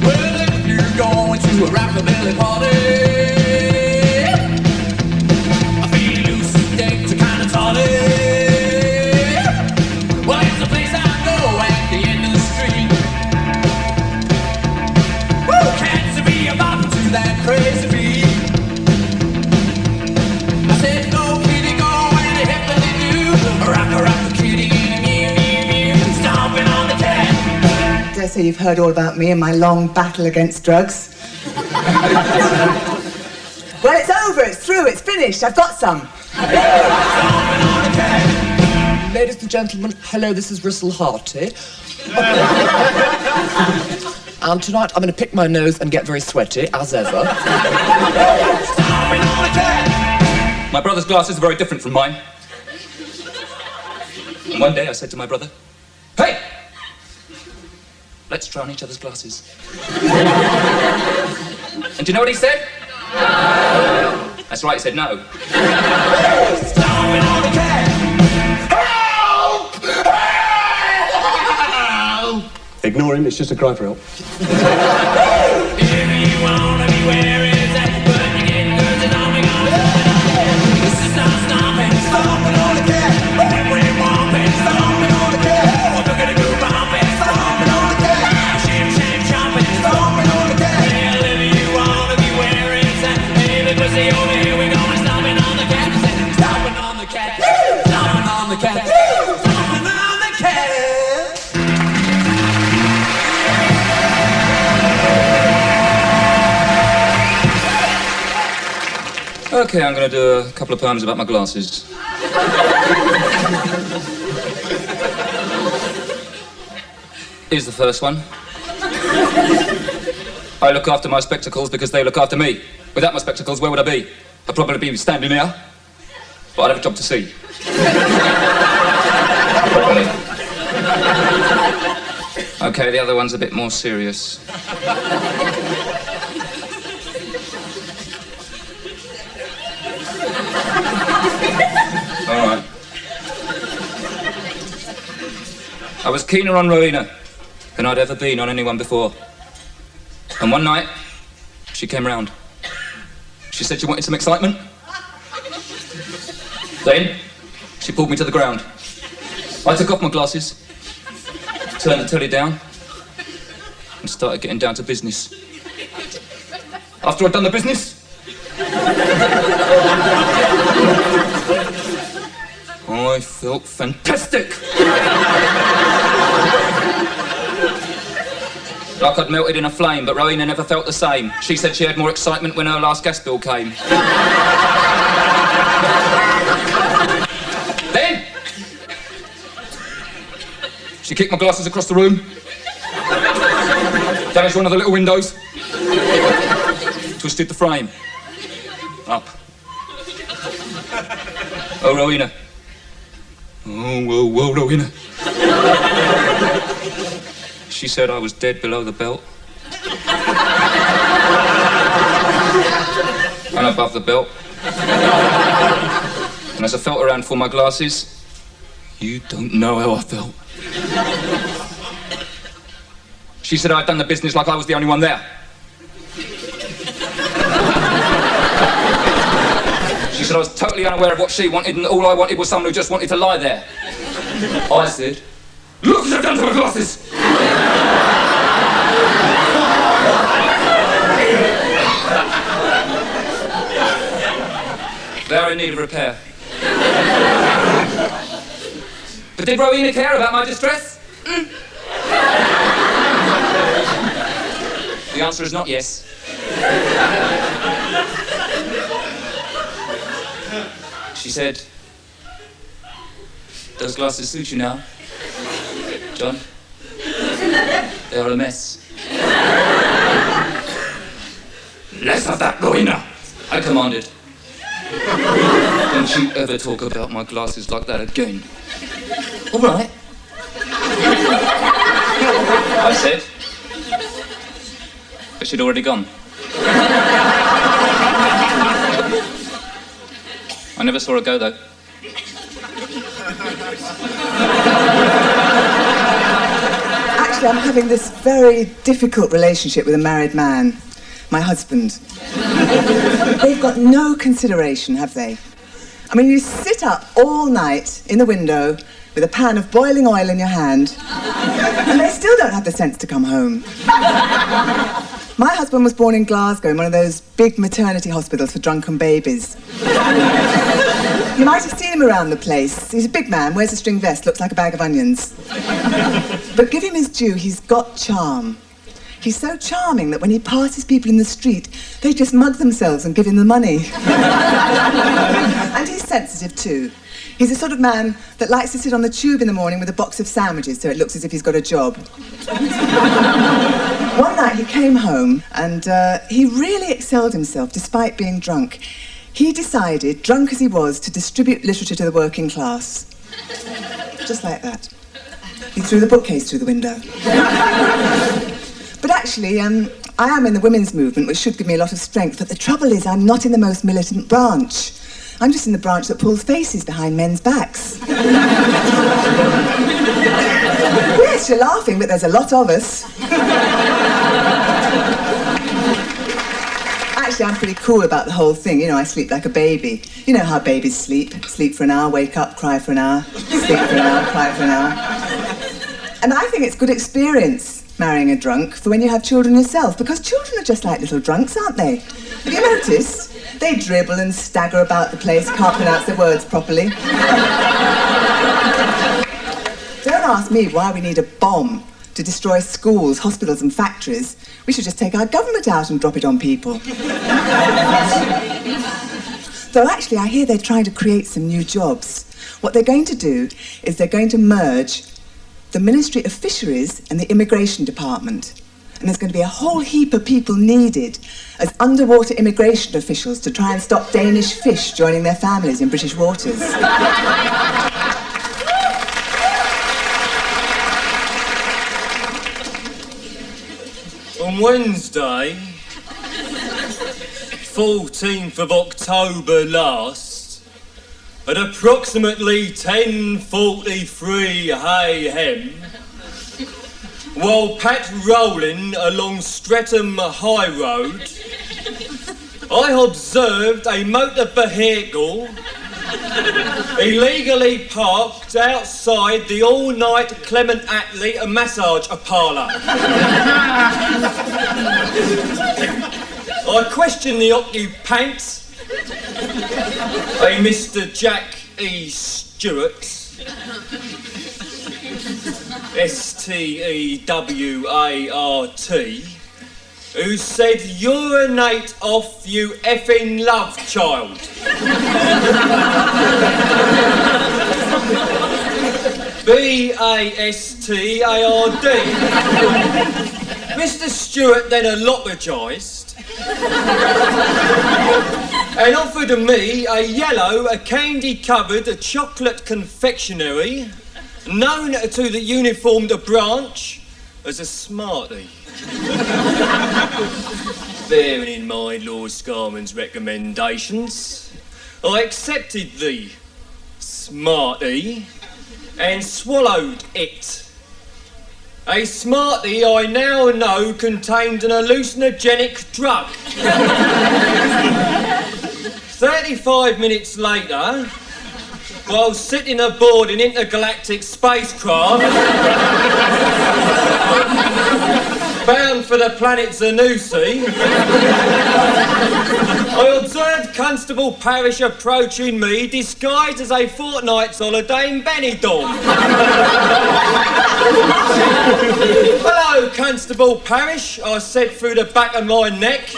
Well, if you're going to a rockabilly party, I feel loose, dates are kind of tawny. Well, it's the place I go at the end of the street. Woo! Can't be about to that crazy beat. I said, go kitty, go and the Hegley do. Rock a kitty, stomping on the cat. I dare say you've heard all about me and my long battle against drugs. Well, it's over, it's through, it's finished, I've got some. Ladies and gentlemen, hello, this is Rissel Harty. And tonight I'm going to pick my nose and get very sweaty, as ever. My brother's glasses are very different from mine. And one day I said to my brother, hey! Let's try on each other's glasses. And do you know what he said? No. That's right, he said no. Stomping on the cat! Help! Help! Ignore him, it's just a cry for help. If you wanna be where it's at, but you get good and I'm gonna this is not stomping, stomping on the cat. Every bumping, stomping on the cat. Look at the group bumping, stomping on the cat. Shim, shim, chomping, stomping on the cat. Well, if you wanna be where it's at, baby, pussy over here, we're gonna stomping on the cat. Stomping on the cat, stomping on the cat, stomping on the cat. Okay, I'm going to do a couple of poems about my glasses. Here's the first one. I look after my spectacles because they look after me. Without my spectacles, where would I be? I'd probably be standing here, but I'd have a job to see. Probably. Okay, the other one's a bit more serious. All right. I was keener on Rowena than I'd ever been on anyone before. And one night, she came round. She said she wanted some excitement. Then, she pulled me to the ground. I took off my glasses, turned the telly down, and started getting down to business. After I'd done the business, I felt fantastic! Like I'd melted in a flame, but Rowena never felt the same. She said she had more excitement when her last gas bill came. Then, she kicked my glasses across the room, damaged one of the little windows, twisted the frame, up. Oh, Rowena. Oh, whoa, Rowena. She said I was dead below the belt. And above the belt. And as I felt around for my glasses, you don't know how I felt. She said I'd done the business like I was the only one there. She said I was totally unaware of what she wanted and all I wanted was someone who just wanted to lie there. I said, look what I've done to my glasses! They're in need of repair. But did Rowena care about my distress? The answer is not yes. She said, those glasses suit you now, John. They are a mess. Less of that, Rowena, I commanded. Don't you ever talk about my glasses like that again. All right. I said. But she'd already gone. I never saw her go, though. Actually, I'm having this very difficult relationship with a married man, my husband. They've got no consideration, have they? I mean, you sit up all night in the window with a pan of boiling oil in your hand, and they still don't have the sense to come home. My husband was born in Glasgow in one of those big maternity hospitals for drunken babies. You might have seen him around the place. He's a big man, wears a string vest, looks like a bag of onions. But give him his due, he's got charm. He's so charming that when he passes people in the street, they just mug themselves and give him the money. And he's sensitive too. He's the sort of man that likes to sit on the tube in the morning with a box of sandwiches so it looks as if he's got a job. One night he came home and he really excelled himself despite being drunk. He decided, drunk as he was, to distribute literature to the working class. Just like that. He threw the bookcase through the window. But actually, I am in the women's movement, which should give me a lot of strength, but the trouble is I'm not in the most militant branch. I'm just in the branch that pulls faces behind men's backs. Yes, you're laughing, but there's a lot of us. Actually, I'm pretty cool about the whole thing. You know, I sleep like a baby. You know how babies sleep. Sleep for an hour, wake up, cry for an hour. Sleep for an hour, cry for an hour. And I think it's good experience, marrying a drunk, for when you have children yourself, because children are just like little drunks, aren't they? Have you noticed? They dribble and stagger about the place, can't pronounce their words properly. Don't ask me why we need a bomb to destroy schools, hospitals and factories. We should just take our government out and drop it on people. Though actually, I hear they're trying to create some new jobs. What they're going to do is they're going to merge the Ministry of Fisheries and the Immigration Department. And there's going to be a whole heap of people needed as underwater immigration officials to try and stop Danish fish joining their families in British waters. On Wednesday, 14th of October last, at approximately 10:43 a.m, while patrolling along Streatham High Road, I observed a motor vehicle illegally parked outside the all-night Clement Attlee massage parlour. I questioned the occupant, a Mr. Jack E. Stewart, Stewart, who said, "Urinate off, you effing love child." BASTARD. Mr. Stewart then apologised and offered me a yellow, candy-covered chocolate confectionery known to the uniformed branch as a Smartie. Bearing in mind Lord Scarman's recommendations, I accepted the Smartie and swallowed it. A Smartie I now know contained an hallucinogenic drug. 35 minutes later, while sitting aboard an intergalactic spacecraft bound for the planet Zanussi, I observed Constable Parish approaching me disguised as a fortnight's holiday in Benidorm. "Hello, Constable Parish," I said through the back of my neck.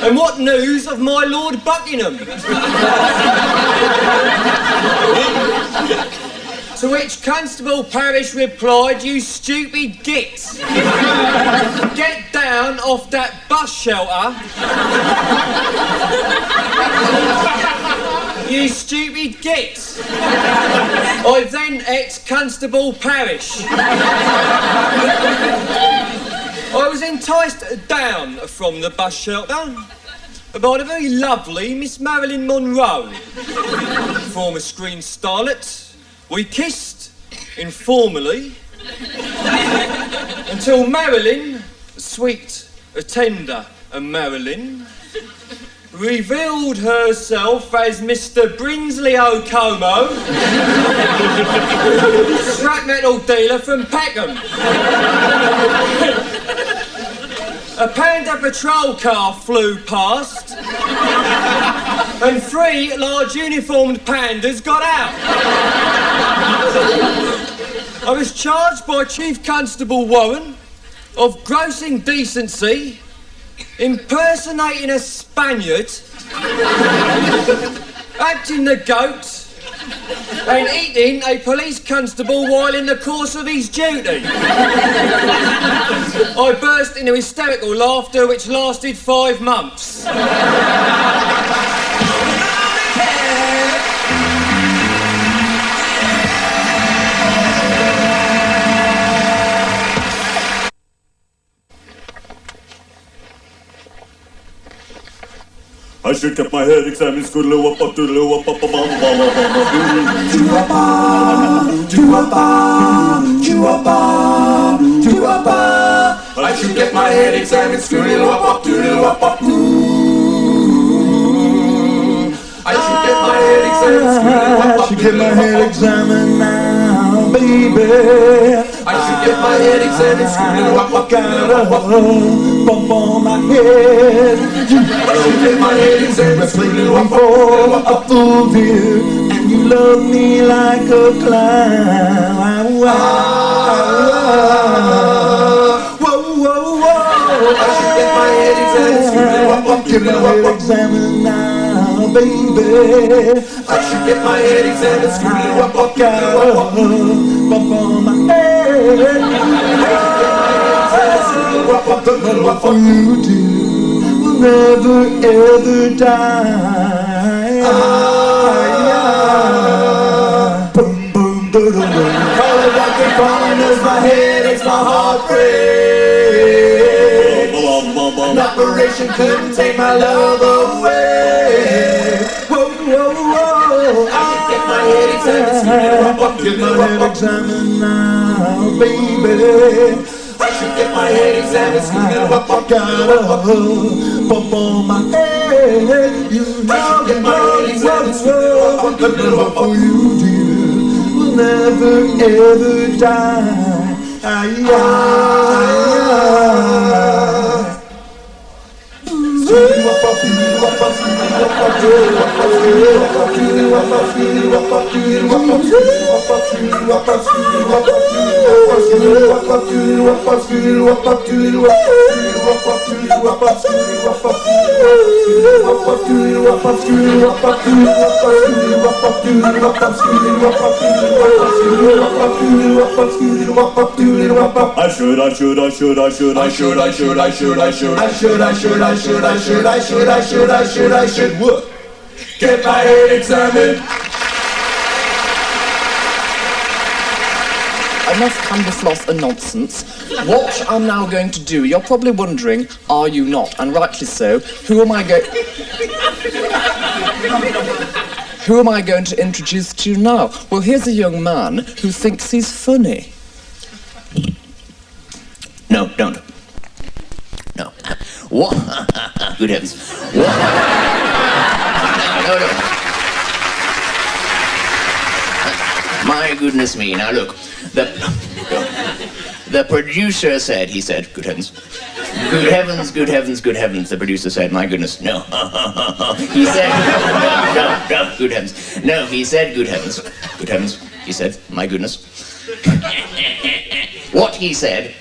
"And what news of my Lord Buckingham?" To which Constable Parish replied, "You stupid git. Get down off that bus shelter. You stupid git." I then ate Constable Parish. I was enticed down from the bus shelter by the very lovely Miss Marilyn Monroe, former screen starlet. We kissed informally, until Marilyn, sweet, tender Marilyn, revealed herself as Mr. Brinsley O'Como, scrap metal dealer from Peckham. A Panda patrol car flew past, and 3 large uniformed pandas got out. I was charged by Chief Constable Warren of gross indecency, impersonating a Spaniard, acting the goat, and eating a police constable while in the course of his duty. I burst into hysterical laughter which lasted 5 months. I should get my head examined, scoodle up, doodle up, I should get my head examined, scoodle up, doodle up, I should get my head examined, scoodle up, I should get my head examined now, baby. I should get my head examined, scoodle up, Got a bump on my head. I should get my head examined, scoodle up, For a fool, dear, and you love me like a clown. Whoa, whoa, whoa. I should get my head examined, scoodle up, Get my head examined now, baby. I should get my head examined, scoodle up, Got a bump on my head. What for you do will never ever die. Boom, boom, doo, doo, doo. Call it like you're calling us, my head aches, my heart breaks. An operation couldn't take my love away. Whoa, whoa, whoa. I should get my head examined, get my head examined now, baby. I should get my head examined, scoodle up, Got a bump on my head. You know get my head examined, what for you, dear, will never ever die. I should what? Get my head examined. Enough candy-floss and nonsense. What I'm now going to do, you're probably wondering, are you not? And rightly so. Who am I going to introduce to you now? Well, here's a young man who thinks he's funny. No, don't. No. What? Good heavens. What? No. My goodness me. Now look, the producer said, he said, good heavens. Good heavens, good heavens, good heavens, the producer said, my goodness, no. He said, no, good heavens. No, he said, good heavens. Good heavens, he said, my goodness. What he said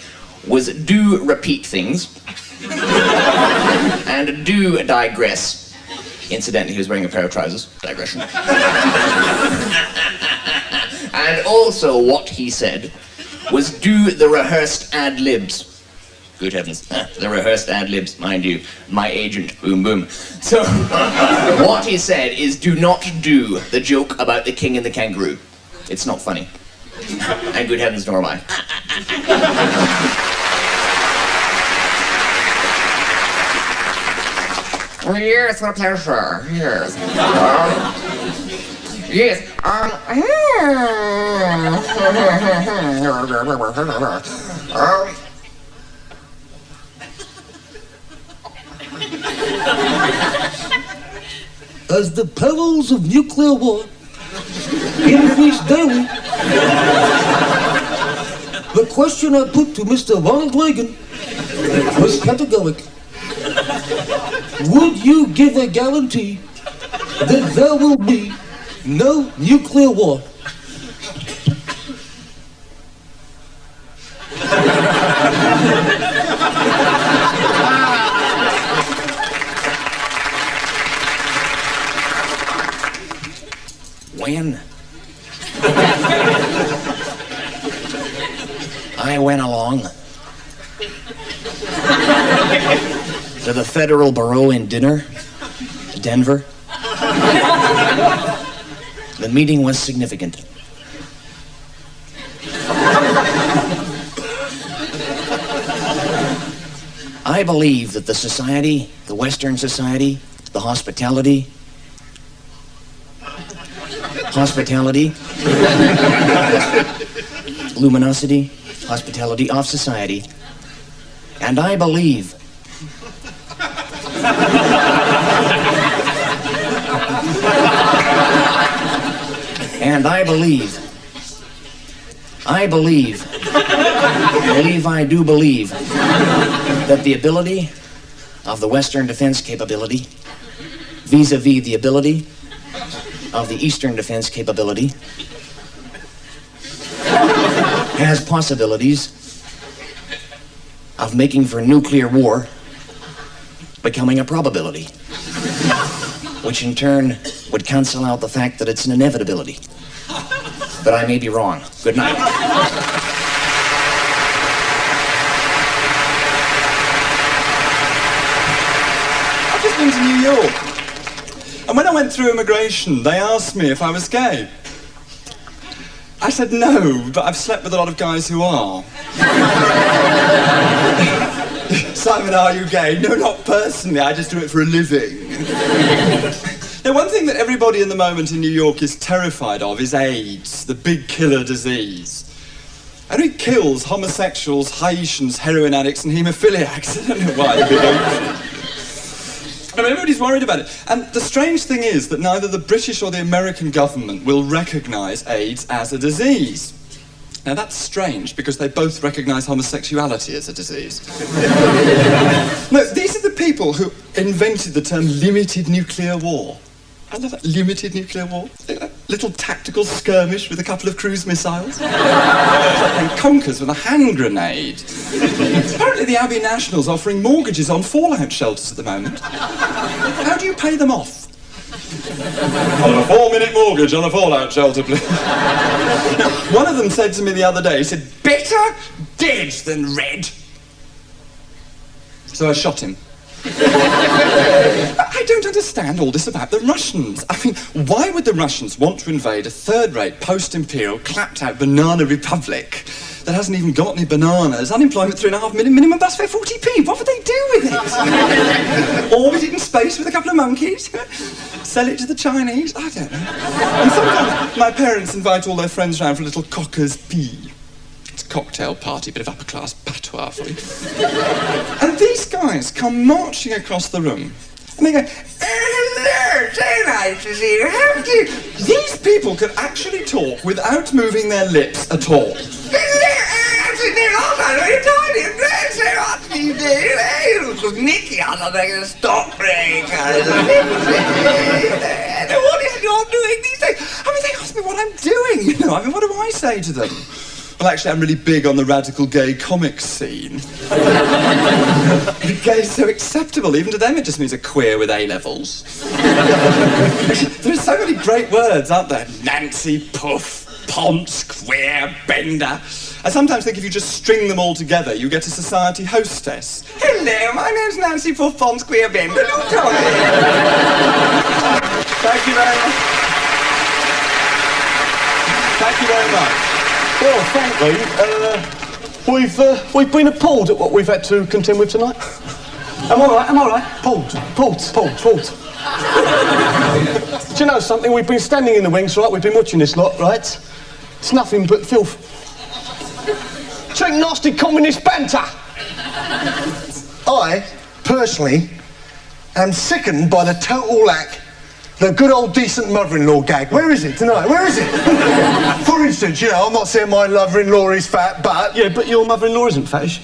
was do repeat things and do digress. Incidentally, he was wearing a pair of trousers. Digression. And also what he said was do the rehearsed ad-libs. Good heavens. The rehearsed ad-libs, mind you. My agent, boom, boom. So, what he said is do not do the joke about the king and the kangaroo. It's not funny. And good heavens, nor am I. Yes, what a pleasure. Yes. Yes. As the perils of nuclear war increase daily, the question I put to Mr. Ronald Reagan was categoric. Would you give a guarantee that there will be no nuclear war? When I went along to the Federal Bureau in Denver, the meeting was significant. I believe that the society, the Western society, the hospitality, luminosity, hospitality of society, and I believe I do believe that the ability of the Western defense capability vis-a-vis the ability of the Eastern defense capability has possibilities of making for nuclear war becoming a probability, which in turn would cancel out the fact that it's an inevitability. But I may be wrong. Good night. I've just been to New York. And when I went through immigration, they asked me if I was gay. I said no, but I've slept with a lot of guys who are. Simon, are you gay? No, not personally. I just do it for a living. Now, one thing that everybody in the moment in New York is terrified of is AIDS, the big killer disease. And it kills homosexuals, Haitians, heroin addicts, and haemophiliacs. I don't know why the big AIDS. I mean, everybody's worried about it. And the strange thing is that neither the British or the American government will recognise AIDS as a disease. Now, that's strange, because they both recognise homosexuality as a disease. No, these are the people who invented the term limited nuclear war. I love that, limited nuclear war. A little tactical skirmish with a couple of cruise missiles. And conkers with a hand grenade. Apparently the Abbey National's offering mortgages on fallout shelters at the moment. How do you pay them off? On a 4-minute mortgage on a fallout shelter, please. Now, one of them said to me the other day, he said, better dead than red. So I shot him. I don't understand all this about the Russians. I mean, why would the Russians want to invade a third-rate, post-imperial, clapped-out banana republic that hasn't even got any bananas, unemployment 3.5 million, minimum bus fare 40p? What would they do with it? Orbit it in space with a couple of monkeys? Sell it to the Chinese? I don't know. And sometimes my parents invite all their friends round for a little cockers pea. It's a cocktail party, bit of upper-class patois for you. And these guys come marching across the room, and they go, hello, so nice to see you, how do you... These people could actually talk without moving their lips at all. Nicky, I don't think it's a stock break. What is it you're doing these days? I mean, they ask me what I'm doing, you know. I mean, what do I say to them? Well, actually, I'm really big on the radical gay comic scene. Gay's so acceptable. Even to them, it just means a queer with A-levels. There are so many great words, aren't there? Nancy, puff, ponce, queer, bender. I sometimes think if you just string them all together, you get a society hostess. Hello, my name's Nancy Puff, ponce, queer, bender. Don't tell me. Thank you very much. Thank you very much. Well, frankly, we've been appalled at what we've had to contend with tonight. Am I right? Am I right? Appalled. Do you know something? We've been standing in the wings, right? We've been watching this lot, right? It's nothing but filth. It's like nasty communist banter. I, personally, am sickened by the total lack the good old decent mother-in-law gag. Where is it tonight? Where is it? For instance, you know, I'm not saying my mother-in-law is fat, but... Yeah, but your mother-in-law isn't fattish.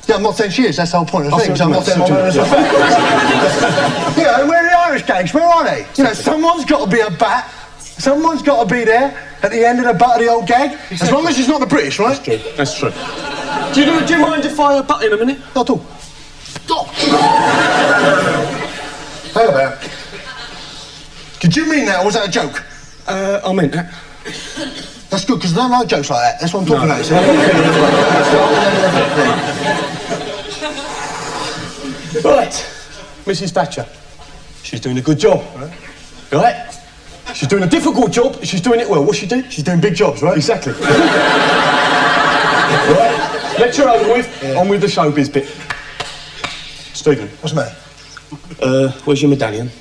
Yeah, I'm not saying she is, that's the whole point of the thing. So I'm not saying my mother-in-law is fat. You know, and where are the Irish gags? Where are they? You know, someone's got to be a bat. Someone's got to be there at the end of the butt of the old gag. As long as it's not the British, right? That's true. Do you mind if I butt in a minute? Not at all. Stop! Hang about. Did you mean that, or was that a joke? I meant that. That's good, because I don't like jokes like that. That's what I'm talking about. Right, Mrs. Thatcher. She's doing a good job, right? She's doing a difficult job, but she's doing it well. What's she doing? She's doing big jobs, right? Exactly. Right, lecture over with. Yeah. On with the showbiz bit. Stephen. What's the matter? Where's your medallion?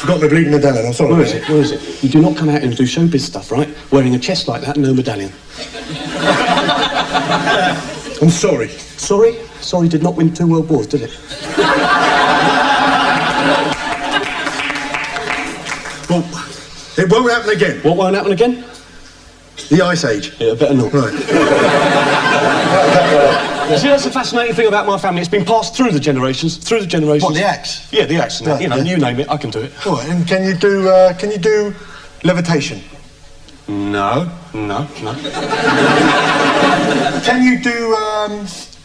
Forgot my bleeding medallion, I'm sorry. Where is it? Where is it? You do not come out and do showbiz stuff, right? Wearing a chest like that, no medallion. I'm sorry. Sorry? Sorry did not win 2 world wars, did it? Well, it won't happen again. What won't happen again? The Ice Age. Yeah, better not. Right. See, that's the fascinating thing about my family. It's been passed through the generations. Through the generations. What, the axe? Yeah, the axe. Right, you know, you name it, I can do it. All right, and can you do levitation? No. Can you do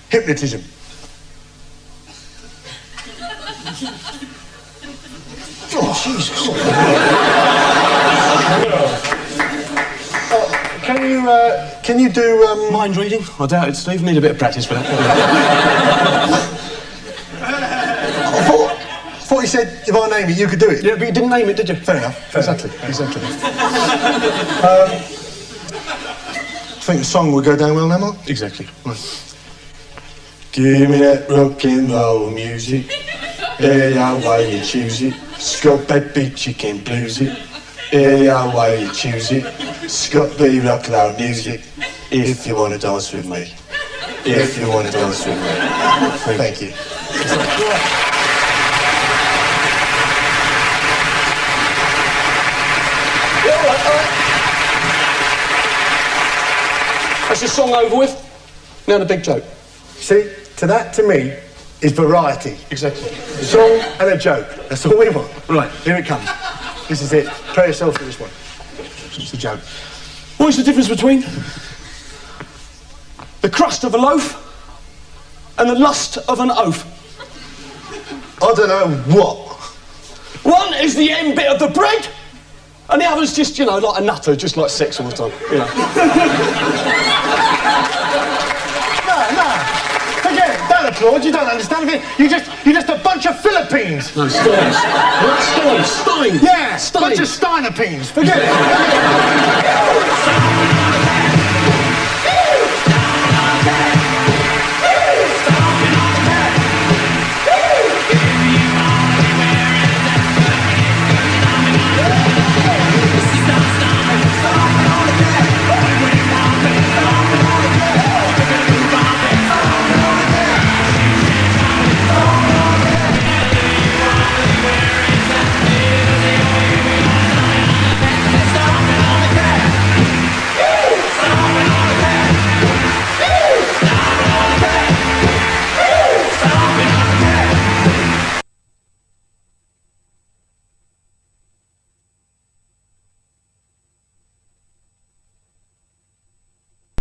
hypnotism? Oh, Jesus. Can you do mind reading? I doubt it, Steve. Need a bit of practice for that. I thought you said if I name it, you could do it. Yeah, but you didn't name it, did you? Fair enough. Exactly. I think the song would go down well now, Mark? Exactly. Right. Give me that rock and roll music. Yeah, way you choose it. Scott baby chicken blues it. Yeah, way you choose it. Scott B rock and roll music. If you want to dance with me. If you want to dance with me. Thank you. That's the song over with. Now the big joke. See, that to me is variety. Exactly. A song and a joke. That's all we want. Right. Here it comes. This is it. Prepare yourself for this one. It's a joke. What is the difference between the crust of a loaf and the lust of an oaf? I don't know what. One is the end bit of the bread, and the other's just, you know, like a nutter, just like sex all the time, you know. No. Forget it. Don't applaud. You don't understand it. You're just a bunch of Philippines. No, Steins. Stein. Yeah, Stein. bunch of Steinerpines. Forget it.